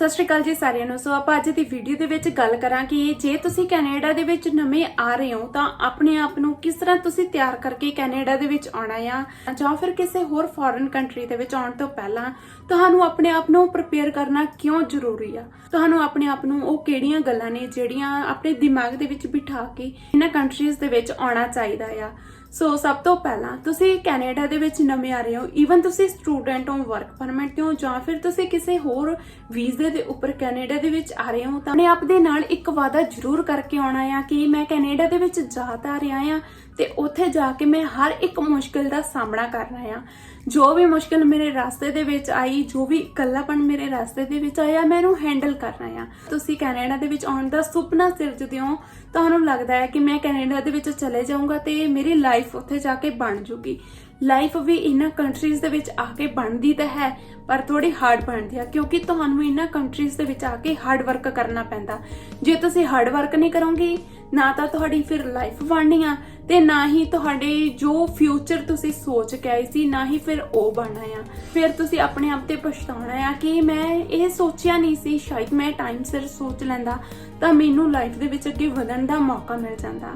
ਸਤਿ ਸ਼੍ਰੀ ਅਕਾਲ ਜੀ ਸਾਰਿਆਂ ਨੂੰ। ਸੋ ਆਪਾਂ ਅੱਜ ਦੀ ਵੀਡੀਓ ਦੇ ਵਿੱਚ ਗੱਲ ਕਰਾਂਗੇ ਜੇ ਤੁਸੀਂ ਕੈਨੇਡਾ ਦੇ ਵਿੱਚ ਨਵੇਂ ਆ ਰਹੇ ਹੋ ਤਾਂ ਆਪਣੇ ਆਪ ਨੂੰ ਕਿਸ ਤਰ੍ਹਾਂ ਤੁਸੀਂ ਤਿਆਰ ਕਰਕੇ ਕੈਨੇਡਾ ਦੇ ਵਿੱਚ ਆਉਣਾ ਆ ਜਾਂ ਫਿਰ ਕਿਸੇ ਹੋਰ ਫੋਰਨ ਕੰਟਰੀ ਦੇ ਵਿੱਚ ਆਉਣ ਤੋਂ ਪਹਿਲਾਂ ਤੁਹਾਨੂੰ ਆਪਣੇ ਆਪ ਨੂੰ ਪ੍ਰਿਪੇਅਰ ਕਰਨਾ ਕਿਉਂ ਜ਼ਰੂਰੀ ਆ। ਤੁਹਾਨੂੰ ਆਪਣੇ ਆਪ ਨੂੰ ਉਹ ਕਿਹੜੀਆਂ ਗੱਲਾਂ ਨੇ ਜਿਹੜੀਆਂ ਆਪਣੇ ਦਿਮਾਗ ਦੇ ਵਿੱਚ ਬਿਠਾ ਕੇ ਇਹਨਾਂ ਕੰਟਰੀਜ਼ ਦੇ ਵਿੱਚ ਆਉਣਾ ਚਾਹੀਦਾ ਆ। ਸੋ ਸਭ ਤੋਂ ਪਹਿਲਾਂ ਤੁਸੀਂ ਕੈਨੇਡਾ ਦੇ ਵਿੱਚ ਨਵੇਂ ਆ ਰਹੇ ਹੋ, ਈਵਨ ਤੁਸੀਂ ਸਟੂਡੈਂਟ ਹੋ, ਵਰਕ ਪਰਮਿਟ ਤੇ ਹੋ ਜਾਂ ਫਿਰ ਤੁਸੀਂ ਕਿਸੇ ਹੋਰ ਵੀਜ਼ੇ ਦੇ ਉੱਪਰ ਕੈਨੇਡਾ ਦੇ ਵਿੱਚ ਆ ਰਹੇ ਹੋ ਤਾਂ ਆਪਣੇ ਆਪ ਦੇ ਨਾਲ ਇੱਕ ਵਾਅਦਾ ਜ਼ਰੂਰ ਕਰਕੇ ਆਉਣਾ ਆ ਕਿ ਮੈਂ ਕੈਨੇਡਾ ਦੇ ਵਿੱਚ ਜਾ ਤਾਂ ਰਿਹਾ ਆ ਤੇ ਉੱਥੇ ਜਾ ਕੇ ਮੈਂ ਹਰ ਇੱਕ ਮੁਸ਼ਕਿਲ ਦਾ ਸਾਹਮਣਾ ਕਰਨਾ ਆ। ਜੋ ਵੀ ਮੁਸ਼ਕਿਲ ਮੇਰੇ ਰਸਤੇ ਦੇ ਵਿੱਚ ਆਈ, ਜੋ ਵੀ ਇਕੱਲਾਪਣ ਮੇਰੇ ਰਸਤੇ ਦੇ ਵਿੱਚ ਆਇਆ, ਮੈਂ ਇਹਨੂੰ ਹੈਂਡਲ ਕਰਨਾ ਆ। ਤੁਸੀਂ ਕੈਨੇਡਾ ਦੇ ਵਿੱਚ ਆਉਣ ਦਾ ਸੁਪਨਾ ਸਿਰਜਦੇ ਹੋ, ਤੁਹਾਨੂੰ ਲੱਗਦਾ ਹੈ ਕਿ ਮੈਂ ਕੈਨੇਡਾ ਦੇ ਵਿੱਚ ਚਲੇ ਜਾਊਂਗਾ ਤੇ ਮੇਰੀ ਲਾਈਫ ਉੱਥੇ ਜਾ ਕੇ ਬਣ ਜੂਗੀ। ਲਾਈਫ ਵੀ ਇਹਨਾਂ ਕੰਟਰੀਜ਼ ਦੇ ਵਿੱਚ ਆ ਕੇ ਬਣਦੀ ਤਾਂ ਹੈ ਪਰ ਥੋੜੀ ਹਾਰਡ ਬਣਦੀ ਆ ਕਿਉਂਕਿ ਤੁਹਾਨੂੰ ਇਹਨਾਂ ਕੰਟਰੀਜ਼ ਦੇ ਵਿੱਚ ਆ ਕੇ ਹਾਰਡ ਵਰਕ ਕਰਨਾ ਪੈਂਦਾ। ਜੇ ਤੁਸੀਂ ਹਾਰਡ ਵਰਕ ਨਹੀਂ ਕਰੋਗੇ ਨਾ ਤਾਂ ਤੁਹਾਡੀ ਫਿਰ ਲਾਈਫ ਬਣਨੀ ਆ ਤੇ ਨਾ ਹੀ ਤੁਹਾਡੇ ਜੋ ਫਿਊਚਰ ਤੁਸੀਂ ਸੋਚ ਕੇ ਆਏ ਸੀ ਨਾ ਹੀ ਫਿਰ ਉਹ ਬਣਨਾ ਆ। ਫਿਰ ਤੁਸੀਂ ਆਪਣੇ ਆਪ ਤੇ ਪਛਤਾਉਣਾ ਆ ਕਿ ਮੈਂ ਇਹ ਸੋਚਿਆ ਨਹੀਂ ਸੀ, ਸ਼ਾਇਦ ਮੈਂ ਟਾਈਮ ਸਿਰ ਸੋਚ ਲੈਂਦਾ ਤਾਂ ਮੈਨੂੰ ਲਾਈਫ ਦੇ ਵਿੱਚ ਅੱਗੇ ਵਧਣ ਦਾ ਮੌਕਾ ਮਿਲ ਜਾਂਦਾ।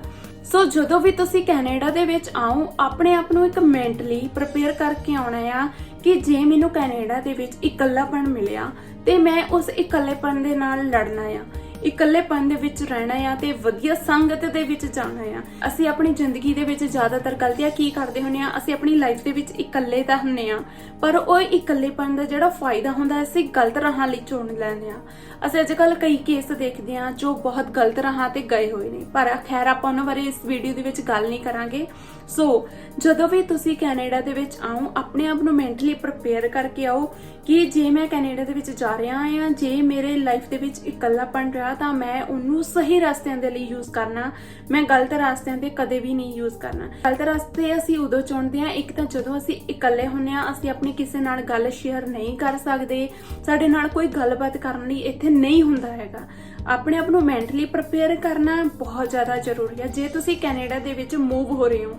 ਸੋ ਜਦੋਂ ਵੀ ਤੁਸੀਂ ਕੈਨੇਡਾ ਦੇ ਵਿੱਚ ਆਓ ਆਪਣੇ ਆਪ ਨੂੰ ਇੱਕ ਮੈਂਟਲੀ ਪ੍ਰਿਪੇਅਰ ਕਰਕੇ ਆਉਣਾ ਆ ਕਿ ਜੇ ਮੈਨੂੰ ਕੈਨੇਡਾ ਦੇ ਵਿੱਚ ਇਕੱਲਾਪਣ ਮਿਲਿਆ ਤੇ ਮੈਂ ਉਸ ਇਕੱਲੇਪਣ ਦੇ ਨਾਲ ਲੜਨਾ ਆ, ਇਕੱਲੇਪਣ ਦੇ ਵਿੱਚ ਰਹਿਣਾ ਆ ਤੇ ਵਧੀਆ ਸੰਗਤ ਦੇ ਵਿੱਚ ਜਾਣਾ ਆ। ਅਸੀਂ ਆਪਣੀ ਜ਼ਿੰਦਗੀ ਦੇ ਵਿੱਚ ਜ਼ਿਆਦਾਤਰ ਗਲਤੀਆਂ ਕੀ ਕਰਦੇ ਹੁੰਦੇ ਆ, ਅਸੀਂ ਆਪਣੀ ਲਾਈਫ ਦੇ ਵਿੱਚ ਇਕੱਲੇ ਤਾਂ ਹੁੰਦੇ ਆ ਪਰ ਉਹ ਇਕੱਲੇਪਣ ਦਾ ਜਿਹੜਾ ਫਾਇਦਾ ਹੁੰਦਾ ਅਸੀਂ ਗਲਤ ਰਾਹਾਂ ਲਈ ਚੁਣ ਲੈਂਦੇ ਆ। ਅਸੀਂ ਅੱਜ ਕੱਲ ਕਈ ਕੇਸ ਦੇਖਦੇ ਆ ਜੋ ਬਹੁਤ ਗਲਤ ਰਾਹਾਂ ਤੇ ਗਏ ਹੋਏ ਨੇ ਪਰ ਖੈਰ ਆਪਾਂ ਉਹਨਾਂ ਬਾਰੇ ਇਸ ਵੀਡੀਓ ਦੇ ਵਿੱਚ ਗੱਲ ਨਹੀਂ ਕਰਾਂਗੇ। ਸੋ ਜਦੋਂ ਵੀ ਤੁਸੀਂ ਕੈਨੇਡਾ ਦੇ ਵਿੱਚ ਆਓ ਆਪਣੇ ਆਪ ਨੂੰ ਮੈਂਟਲੀ ਪ੍ਰਿਪੇਅਰ ਕਰਕੇ ਆਓ ਕਿ ਜੇ ਮੈਂ ਕੈਨੇਡਾ ਦੇ ਵਿੱਚ ਜਾ ਰਿਹਾ ਆ, ਜੇ ਮੇਰੇ ਲਾਈਫ ਦੇ ਵਿੱਚ ਇਕੱਲਾਪਣ ਰਿਹਾ ਤਾਂ ਮੈਂ ਉਹਨੂੰ ਸਹੀ ਰਸਤਿਆਂ ਦੇ ਲਈ ਯੂਜ਼ ਕਰਨਾ, ਮੈਂ ਗਲਤ ਰਸਤਿਆਂ ਤੇ ਕਦੇ ਵੀ ਨਹੀਂ ਯੂਜ਼ ਕਰਨਾ। ਗਲਤ ਰਸਤੇ ਅਸੀਂ ਉਦੋਂ ਚੁਣਦੇ ਆ ਇੱਕ ਤਾਂ ਜਦੋਂ ਅਸੀਂ ਇਕੱਲੇ ਹੁੰਨੇ ਆ, ਅਸੀਂ ਆਪਣੀ ਕਿਸੇ ਨਾਲ ਗੱਲ ਸ਼ੇਅਰ ਨਹੀਂ ਕਰ ਸਕਦੇ, ਸਾਡੇ ਨਾਲ ਕੋਈ ਗੱਲਬਾਤ ਕਰਨ ਲਈ ਇੱਥੇ ਨਹੀਂ ਹੁੰਦਾ ਹੈਗਾ। ਆਪਣੇ ਆਪ ਨੂੰ ਮੈਂਟਲੀ ਪ੍ਰਿਪੇਅਰ ਕਰਨਾ ਬਹੁਤ ਜ਼ਿਆਦਾ ਜ਼ਰੂਰੀ ਹੈ। ਜੇ ਤੁਸੀਂ ਕੈਨੇਡਾ ਦੇ ਵਿੱਚ ਮੂਵ ਹੋ ਰਹੇ ਹੋ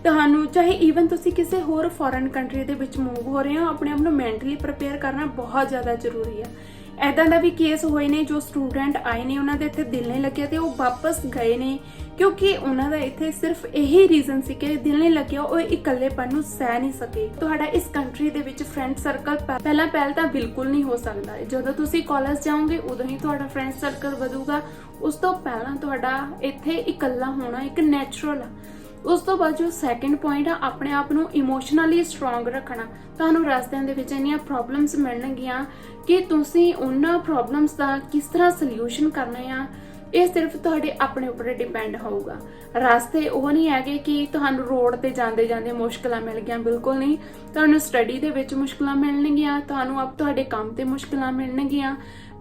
ਤੁਹਾਨੂੰ ਚਾਹੇ ਈਵਨ ਤੁਸੀਂ ਕਿਸੇ ਹੋਰ ਫੋਰਨ ਕੰਟਰੀ ਦੇ ਵਿੱਚ ਮੂਵ ਹੋ ਰਹੇ ਹੋ, ਆਪਣੇ ਆਪ ਨੂੰ ਮੈਂਟਲੀ ਪ੍ਰਿਪੇਅਰ ਕਰਨਾ ਬਹੁਤ ਜ਼ਿਆਦਾ ਜ਼ਰੂਰੀ ਹੈ। ਐਦਾਂ ਦਾ ਵੀ ਕੇਸ ਹੋਏ ਨੇ ਜੋ ਸਟੂਡੈਂਟ ਆਏ ਨੇ ਉਹਨਾਂ ਦੇ ਇੱਥੇ ਦਿਲ ਨਹੀਂ ਲੱਗਿਆ ਤੇ ਉਹ ਵਾਪਸ ਗਏ ਨੇ ਕਿਉਂਕਿ ਉਹਨਾਂ ਦਾ ਇੱਥੇ ਸਿਰਫ ਇਹੀ ਰੀਜ਼ਨ ਸੀ ਕਿ ਦਿਲ ਨਹੀਂ ਲੱਗਿਆ, ਉਹ ਇਕੱਲੇਪਨ ਨੂੰ ਸਹਿ ਨਹੀਂ ਸਕੇ। ਤੁਹਾਡਾ ਇਸ ਕੰਟਰੀ ਦੇ ਵਿੱਚ ਫਰੈਂਡ ਸਰਕਲ ਪਹਿਲ ਤਾਂ ਬਿਲਕੁਲ ਨਹੀਂ ਹੋ ਸਕਦਾ। ਜਦੋਂ ਤੁਸੀਂ ਕਾਲਜ ਜਾਓਗੇ ਉਦੋਂ ਹੀ ਤੁਹਾਡਾ ਫਰੈਂਡ ਸਰਕਲ ਵਧੂਗਾ, ਉਸ ਤੋਂ ਪਹਿਲਾਂ ਤੁਹਾਡਾ ਇੱਥੇ ਇਕੱਲਾ ਹੋਣਾ ਇੱਕ ਨੈਚੁਰਲ ਆ। ਉਸ ਤੋਂ ਬਾਅਦ ਜੋ ਸੈਕੰਡ ਪੁਆਇੰਟ ਆ ਆਪਣੇ ਆਪ ਨੂੰ ਇਮੋਸ਼ਨਲੀ ਸਟਰੋਂਗ ਰੱਖਣਾ। ਤੁਹਾਨੂੰ ਰਸਤਿਆਂ ਦੇ ਵਿੱਚ ਇੰਨੀਆਂ ਪ੍ਰੋਬਲਮਸ ਮਿਲਣਗੀਆਂ ਕਿ ਤੁਸੀਂ ਉਹਨਾਂ ਪ੍ਰੋਬਲਮਸ ਦਾ ਕਿਸ ਤਰ੍ਹਾਂ ਸੋਲੂਸ਼ਨ ਕਰਨਾ ਆ ਇਹ ਸਿਰਫ ਤੁਹਾਡੇ ਆਪਣੇ ਉੱਪਰ ਡਿਪੈਂਡ ਹੋਊਗਾ। ਰਸਤੇ ਉਹ ਨਹੀਂ ਹੈਗੇ ਕਿ ਤੁਹਾਨੂੰ ਰੋਡ ਤੇ ਜਾਂਦੇ ਜਾਂਦੇ ਮੁਸ਼ਕਲਾਂ ਮਿਲ ਗਈਆਂ, ਬਿਲਕੁਲ ਨਹੀਂ। ਤੁਹਾਨੂੰ ਸਟੱਡੀ ਦੇ ਵਿੱਚ ਮੁਸ਼ਕਲਾਂ ਮਿਲਣਗੀਆਂ, ਤੁਹਾਨੂੰ ਤੁਹਾਡੇ ਕੰਮ ਤੇ ਮੁਸ਼ਕਲਾਂ ਮਿਲਣਗੀਆਂ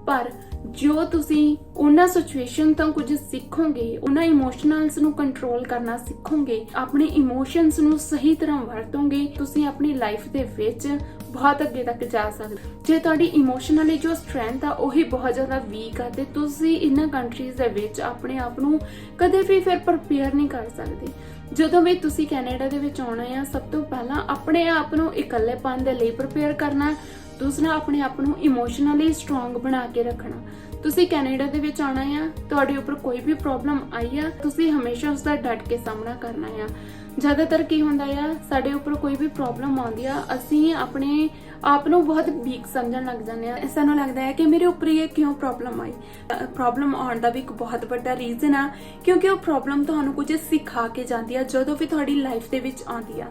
ਪਰ ਜੋ ਤੁਸੀਂ ਉਹਨਾਂ ਸਿਚੁਏਸ਼ਨ ਤੋਂ ਕੁਝ ਸਿੱਖੋਗੇ, ਉਹਨਾਂ ਇਮੋਸ਼ਨਲਸ ਨੂੰ ਕੰਟਰੋਲ ਕਰਨਾ ਸਿੱਖੋਗੇ, ਆਪਣੇ ਇਮੋਸ਼ਨਸ ਨੂੰ ਸਹੀ ਤਰ੍ਹਾਂ ਵਰਤੋਗੇ, ਤੁਸੀਂ ਆਪਣੀ ਲਾਈਫ ਦੇ ਵਿੱਚ ਬਹੁਤ ਅੱਗੇ ਤੱਕ ਜਾ ਸਕਦੇ। ਜੇ ਤੁਹਾਡੀ ਇਮੋਸ਼ਨਲੀ ਜੋ ਸਟਰੈਂਥ ਆ ਉਹੀ ਬਹੁਤ ਜ਼ਿਆਦਾ ਵੀਕ ਆ ਤੇ ਤੁਸੀਂ ਇਹਨਾਂ ਕੰਟਰੀਜ਼ ਦੇ ਵਿੱਚ ਆਪਣੇ ਆਪ ਨੂੰ ਕਦੇ ਵੀ ਫਿਰ ਪ੍ਰਿਪੇਅਰ ਨਹੀਂ ਕਰ ਸਕਦੇ। ਜਦੋਂ ਵੀ ਤੁਸੀਂ ਕੈਨੇਡਾ ਦੇ ਵਿੱਚ ਆਉਣਾ ਆ ਸਭ ਤੋਂ ਪਹਿਲਾਂ ਆਪਣੇ ਆਪ ਨੂੰ ਇਕੱਲੇਪਨ ਦੇ ਲਈ ਪ੍ਰਿਪੇਅਰ ਕਰਨਾ, ਦੂਸਰਾ ਆਪਣੇ ਆਪ ਨੂੰ ਇਮੋਸ਼ਨਲੀ ਸਟਰੋਂਗ ਬਣਾ ਕੇ ਰੱਖਣਾ। ਤੁਸੀਂ ਕੈਨੇਡਾ ਦੇ ਵਿੱਚ ਆਉਣਾ ਆ, ਤੁਹਾਡੇ ਉੱਪਰ ਕੋਈ ਵੀ ਪ੍ਰੋਬਲਮ ਆਈ ਆ ਤੁਸੀਂ ਹਮੇਸ਼ਾ ਉਸ ਦਾ ਡਟ ਕੇ ਸਾਹਮਣਾ ਕਰਨਾ ਆ। ਜ਼ਿਆਦਾਤਰ ਕੀ ਹੁੰਦਾ ਆ ਸਾਡੇ ਉੱਪਰ ਕੋਈ ਵੀ ਪ੍ਰੋਬਲਮ ਆਉਂਦੀ ਆ ਅਸੀਂ ਆਪਣੇ ਆਪ ਨੂੰ ਬਹੁਤ ਵੀਕ ਸਮਝਣ ਲੱਗ ਜਾਂਦੇ ਆ। ਸਾਨੂੰ ਲੱਗਦਾ ਹੈ ਕਿ ਮੇਰੇ ਉੱਪਰ ਇਹ ਕਿਉਂ ਪ੍ਰੋਬਲਮ ਆਈ। ਪ੍ਰੋਬਲਮ ਆਉਣ ਦਾ ਵੀ ਇੱਕ ਬਹੁਤ ਵੱਡਾ ਰੀਜ਼ਨ ਆ ਕਿਉਂਕਿ ਉਹ ਪ੍ਰੋਬਲਮ ਤੁਹਾਨੂੰ ਕੁਝ ਸਿਖਾ ਕੇ ਜਾਂਦੀ ਆ। ਜਦੋਂ ਵੀ ਤੁਹਾਡੀ ਲਾਈਫ ਦੇ ਵਿੱਚ ਆਉਂਦੀ ਆ,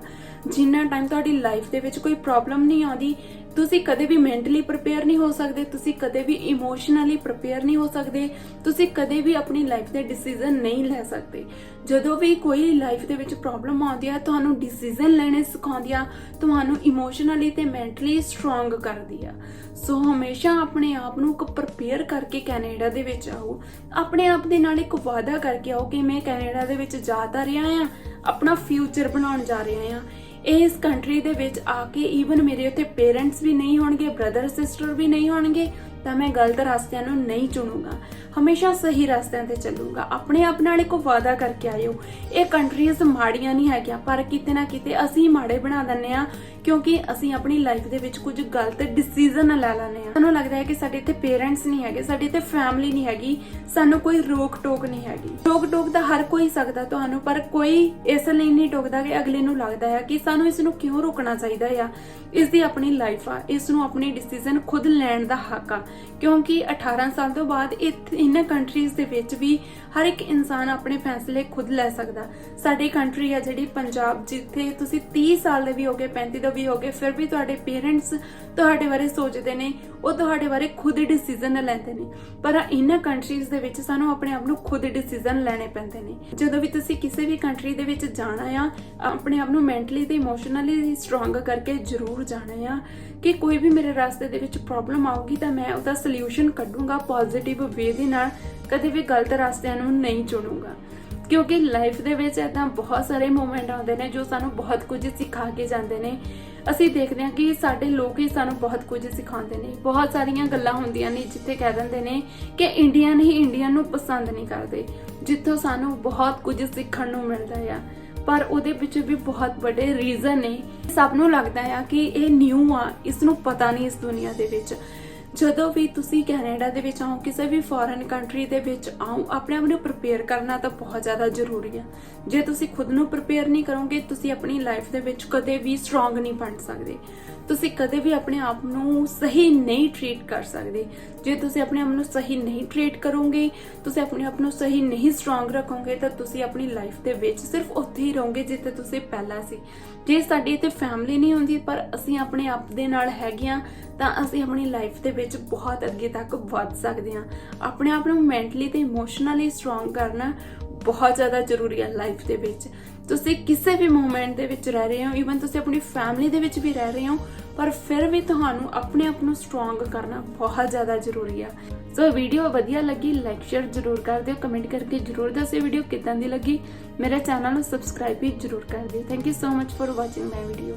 ਜਿੰਨਾ ਟਾਈਮ ਤੁਹਾਡੀ ਲਾਈਫ ਦੇ ਵਿੱਚ ਕੋਈ ਪ੍ਰੋਬਲਮ ਨਹੀਂ ਆਉਂਦੀ ਤੁਸੀਂ ਕਦੇ ਵੀ ਮੈਂਟਲੀ ਪ੍ਰਿਪੇਅਰ ਨਹੀਂ ਹੋ ਸਕਦੇ, ਤੁਸੀਂ ਕਦੇ ਵੀ ਇਮੋਸ਼ਨਲੀ ਪ੍ਰਿਪੇਅਰ ਨਹੀਂ ਹੋ ਸਕਦੇ, ਤੁਸੀਂ ਕਦੇ ਵੀ ਆਪਣੀ ਲਾਈਫ ਦੇ ਡਿਸੀਜਨ ਨਹੀਂ ਲੈ ਸਕਦੇ। ਜਦੋਂ ਵੀ ਕੋਈ ਲਾਈਫ ਦੇ ਵਿੱਚ ਪ੍ਰੋਬਲਮ ਆਉਂਦੀ ਆ ਤੁਹਾਨੂੰ ਡਿਸੀਜਨ ਲੈਣੇ ਸਿਖਾਉਂਦੀ ਆ, ਤੁਹਾਨੂੰ ਇਮੋਸ਼ਨਲੀ ਤੇ ਮੈਂਟਲੀ ਸਟਰੋਂਗ ਕਰਦੀ ਆ। ਸੋ ਹਮੇਸ਼ਾ ਆਪਣੇ ਆਪ ਨੂੰ ਪ੍ਰਿਪੇਅਰ ਕਰਕੇ ਕੈਨੇਡਾ ਦੇ ਵਿੱਚ ਆਓ, ਆਪਣੇ ਆਪ ਦੇ ਨਾਲ ਇੱਕ ਵਾਅਦਾ ਕਰਕੇ ਆਓ ਕਿ ਮੈਂ ਕੈਨੇਡਾ ਦੇ ਵਿੱਚ ਜਾ ਤਾਂ ਰਿਹਾ ਆ, ਆਪਣਾ ਫਿਊਚਰ ਬਣਾਉਣ ਜਾ ਰਿਹਾ ਆ। ਇਸ ਕੰਟਰੀ ਦੇ ਵਿੱਚ ਆ ਕੇ ਈਵਨ ਮੇਰੇ ਉੱਤੇ ਪੇਰੈਂਟਸ ਵੀ ਨਹੀਂ ਹੋਣਗੇ, ਬ੍ਰਦਰ ਸਿਸਟਰ ਵੀ ਨਹੀਂ ਹੋਣਗੇ, ਤਾਂ ਮੈਂ ਗਲਤ ਰਸਤਿਆਂ ਨੂੰ ਨਹੀਂ ਚੁਣੂੰਗਾ, ਹਮੇਸ਼ਾ ਸਹੀ ਰਸਤਿਆਂ ਤੇ ਚੱਲੂੰਗਾ। ਆਪਣੇ ਆਪ ਨਾਲ ਇੱਕ ਵਾਅਦਾ ਕਰਕੇ ਆਇਓ। ਇਹ ਕੰਟਰੀਜ਼ ਮਾੜੀਆਂ ਨਹੀਂ ਹੈਗੀਆਂ, ਪਰ ਕਿਤੇ ਨਾ ਕਿਤੇ ਅਸੀਂ ਮਾੜੇ ਬਣਾ ਦਿੰਦੇ ਆ, ਕਿਉਂਕਿ ਅਸੀਂ ਆਪਣੀ ਲਾਈਫ ਦੇ ਵਿੱਚ ਕੁਝ ਗਲਤ ਡਿਸੀਜਨ ਲੈ ਲੈਂਦੇ ਆ। ਸਾਨੂੰ ਲੱਗਦਾ ਹੈ ਕਿ ਸਾਡੇ ਇੱਥੇ ਪੇਰੈਂਟਸ ਨਹੀਂ ਹੈਗੇ, ਸਾਡੀ ਇੱਥੇ ਫੈਮਿਲੀ ਨਹੀਂ ਹੈਗੀ, ਸਾਨੂੰ ਕੋਈ ਰੋਕ ਟੋਕ ਨਹੀਂ ਹੈਗੀ। ਰੋਕ ਟੋਕ ਤਾਂ ਹਰ ਕੋਈ ਸਕਦਾ ਤੁਹਾਨੂੰ, ਪਰ ਕੋਈ ਇਸ ਲਈ ਨਹੀਂ ਟੋਕਦਾ ਕਿ ਅਗਲੇ ਨੂੰ ਲੱਗਦਾ ਹੈ ਕਿ ਸਾਨੂੰ ਇਸ ਨੂੰ ਕਿਉਂ ਰੋਕਣਾ ਚਾਹੀਦਾ ਆ। ਇਸ ਦੀ ਆਪਣੀ ਲਾਈਫ ਆ, ਇਸ ਨੂੰ ਆਪਣੀ ਡਿਸੀਜਨ ਖੁਦ ਲੈਣ ਦਾ ਹੱਕ ਆ, ਕਿਉਂਕਿ 18 ਸਾਲ ਤੋਂ ਬਾਅਦ ਇਹਨਾਂ ਕੰਟਰੀਜ਼ ਦੇ ਵਿੱਚ ਵੀ ਹਰ ਇੱਕ ਇਨਸਾਨ ਆਪਣੇ ਫੈਸਲੇ ਖੁਦ ਲੈ ਸਕਦਾ। ਸਾਡੀ ਕੰਟਰੀ ਆ ਜਿਹੜੀ ਪੰਜਾਬ, ਜਿੱਥੇ ਤੁਸੀਂ 30 ਸਾਲ ਦੇ ਵੀ ਹੋਗੇ, 35 ਦੇ ਵੀ ਹੋਗੇ, ਫਿਰ ਵੀ ਤੁਹਾਡੇ ਪੇਰੈਂਟਸ ਤੁਹਾਡੇ ਬਾਰੇ ਸੋਚਦੇ ਨੇ, ਉਹ ਤੁਹਾਡੇ ਬਾਰੇ ਖੁਦ ਡਿਸੀਜਨ ਲੈਂਦੇ ਨੇ। ਪਰ ਇਹਨਾਂ ਕੰਟਰੀਜ਼ ਦੇ ਵਿੱਚ ਸਾਨੂੰ ਆਪਣੇ ਆਪ ਨੂੰ ਖੁਦ ਡਿਸੀਜਨ ਲੈਣੇ ਪੈਂਦੇ ਨੇ। ਜਦੋਂ ਵੀ ਤੁਸੀਂ ਕਿਸੇ ਵੀ ਕੰਟਰੀ ਦੇ ਵਿੱਚ ਜਾਣਾ ਆ, ਆਪਣੇ ਆਪ ਨੂੰ ਮੈਂਟਲੀ ਤੇ ਇਮੋਸ਼ਨਲੀ ਸਟਰੋਂਗ ਕਰਕੇ ਜ਼ਰੂਰ ਜਾਣਾ ਆ ਕਿ ਕੋਈ ਵੀ ਮੇਰੇ ਰਸਤੇ ਦੇ ਵਿੱਚ ਪ੍ਰੋਬਲਮ ਆਊਗੀ ਤਾਂ ਮੈਂ ਉਹਦਾ ਸੋਲੂਸ਼ਨ ਕੱਢੂੰਗਾ ਪੋਜ਼ਿਟਿਵ ਵੇ ਦੇ ਨਾਲ, ਕਦੇ ਵੀ ਗਲਤ ਰਸਤਿਆਂ ਨੂੰ ਨਹੀਂ ਚੁਣੂੰਗਾ। ਕਿਉਂਕਿ ਲਾਈਫ ਦੇ ਵਿੱਚ ਏਦਾਂ ਬਹੁਤ ਸਾਰੇ ਮੂਮੈਂਟ ਆਉਂਦੇ ਨੇ ਜੋ ਸਾਨੂੰ ਬਹੁਤ ਕੁਝ ਸਿਖਾ ਕੇ ਜਾਂਦੇ ਨੇ। ਅਸੀਂ ਦੇਖਦੇ ਹਾਂ ਕਿ ਸਾਡੇ ਲੋਕ ਹੀ ਸਾਨੂੰ ਬਹੁਤ ਕੁਝ ਸਿਖਾਉਂਦੇ ਨੇ। ਬਹੁਤ ਸਾਰੀਆਂ ਗੱਲਾਂ ਹੁੰਦੀਆਂ ਨੇ ਜਿੱਥੇ ਕਹਿ ਦਿੰਦੇ ਨੇ ਕਿ ਇੰਡੀਅਨ ਹੀ ਇੰਡੀਅਨ ਨੂੰ ਪਸੰਦ ਨਹੀਂ ਕਰਦੇ, ਜਿੱਥੋਂ ਸਾਨੂੰ ਬਹੁਤ ਕੁਝ ਸਿੱਖਣ ਨੂੰ ਮਿਲਦਾ ਆ, ਪਰ ਉਹਦੇ ਵਿੱਚ ਵੀ ਬਹੁਤ ਵੱਡੇ ਰੀਜ਼ਨ ਨੇ। ਸਭ ਨੂੰ ਲੱਗਦਾ ਆ ਕਿ ਇਹ ਨਿਊ ਆ, ਇਸ ਨੂੰ ਪਤਾ ਨਹੀਂ ਇਸ ਦੁਨੀਆ ਦੇ ਵਿੱਚ। ਜਦੋਂ ਵੀ ਤੁਸੀਂ ਕੈਨੇਡਾ ਦੇ ਵਿੱਚ ਆਓ, ਕਿਸੇ ਵੀ ਫੋਰਨ ਕੰਟਰੀ ਦੇ ਵਿੱਚ ਆਓ, ਆਪਣੇ ਆਪ ਨੂੰ ਪ੍ਰਿਪੇਅਰ ਕਰਨਾ ਤਾਂ ਬਹੁਤ ਜ਼ਿਆਦਾ ਜ਼ਰੂਰੀ ਆ। ਜੇ ਤੁਸੀਂ ਖੁਦ ਨੂੰ ਪ੍ਰਿਪੇਅਰ ਨਹੀਂ ਕਰੋਗੇ, ਤੁਸੀਂ ਆਪਣੀ ਲਾਈਫ ਦੇ ਵਿੱਚ ਕਦੇ ਵੀ ਸਟਰੋਂਗ ਨਹੀਂ ਬਣ ਸਕਦੇ। ਤੁਸੀਂ ਕਦੇ ਵੀ ਆਪਣੇ ਆਪ ਨੂੰ ਸਹੀ ਨਹੀਂ ਟ੍ਰੀਟ ਕਰ ਸਕਦੇ। ਜੇ ਤੁਸੀਂ ਆਪਣੇ ਆਪ ਨੂੰ ਸਹੀ ਨਹੀਂ ਟ੍ਰੀਟ ਕਰੋਗੇ, ਤੁਸੀਂ ਆਪਣੇ ਆਪ ਨੂੰ ਸਹੀ ਨਹੀਂ ਸਟਰੋਂਗ ਰੱਖੋਗੇ, ਤਾਂ ਤੁਸੀਂ ਆਪਣੀ ਲਾਈਫ ਦੇ ਵਿੱਚ ਸਿਰਫ ਉੱਥੇ ਹੀ ਰਹੋਗੇ ਜਿੱਥੇ ਤੁਸੀਂ ਪਹਿਲਾਂ ਸੀ। ਜੇ ਸਾਡੀ ਇੱਥੇ ਫੈਮਿਲੀ ਨਹੀਂ ਹੁੰਦੀ, ਪਰ ਅਸੀਂ ਆਪਣੇ ਆਪ ਦੇ ਨਾਲ ਹੈਗੇ ਆ, ਤਾਂ ਅਸੀਂ ਆਪਣੀ ਲਾਈਫ ਦੇ ਵਿੱਚ ਬਹੁਤ ਅੱਗੇ ਤੱਕ ਵੱਧ ਸਕਦੇ ਹਾਂ। ਆਪਣੇ ਆਪ ਨੂੰ ਮੈਂਟਲੀ ਤੇ ਇਮੋਸ਼ਨਲੀ ਸਟਰੋਂਗ ਕਰਨਾ ਬਹੁਤ ਜ਼ਿਆਦਾ ਜ਼ਰੂਰੀ ਹੈ ਲਾਈਫ ਦੇ ਵਿੱਚ। ਤੁਸੀਂ ਕਿਸੇ ਵੀ ਮੂਮੈਂਟ ਦੇ ਵਿੱਚ ਰਹਿ ਰਹੇ ਹੋ, ਈਵਨ ਤੁਸੀਂ ਆਪਣੀ ਫੈਮਿਲੀ ਦੇ ਵਿੱਚ ਵੀ ਰਹਿ ਰਹੇ ਹੋ, ਪਰ ਫਿਰ ਵੀ ਤੁਹਾਨੂੰ ਆਪਣੇ ਆਪ ਨੂੰ ਸਟਰੋਂਗ ਕਰਨਾ ਬਹੁਤ ਜ਼ਿਆਦਾ ਜ਼ਰੂਰੀ ਆ। ਸੋ ਵੀਡੀਓ ਵਧੀਆ ਲੱਗੀ, ਲਾਈਕ ਸ਼ੇਅਰ ਜ਼ਰੂਰ ਕਰ ਦਿਓ, ਕਮੈਂਟ ਕਰਕੇ ਜ਼ਰੂਰ ਦੱਸਿਓ ਵੀਡੀਓ ਕਿੱਦਾਂ ਦੀ ਲੱਗੀ। ਮੇਰੇ ਚੈਨਲ ਨੂੰ ਸਬਸਕ੍ਰਾਈਬ ਵੀ ਜ਼ਰੂਰ ਕਰ ਦਿਓ। Thank you so much for watching my video.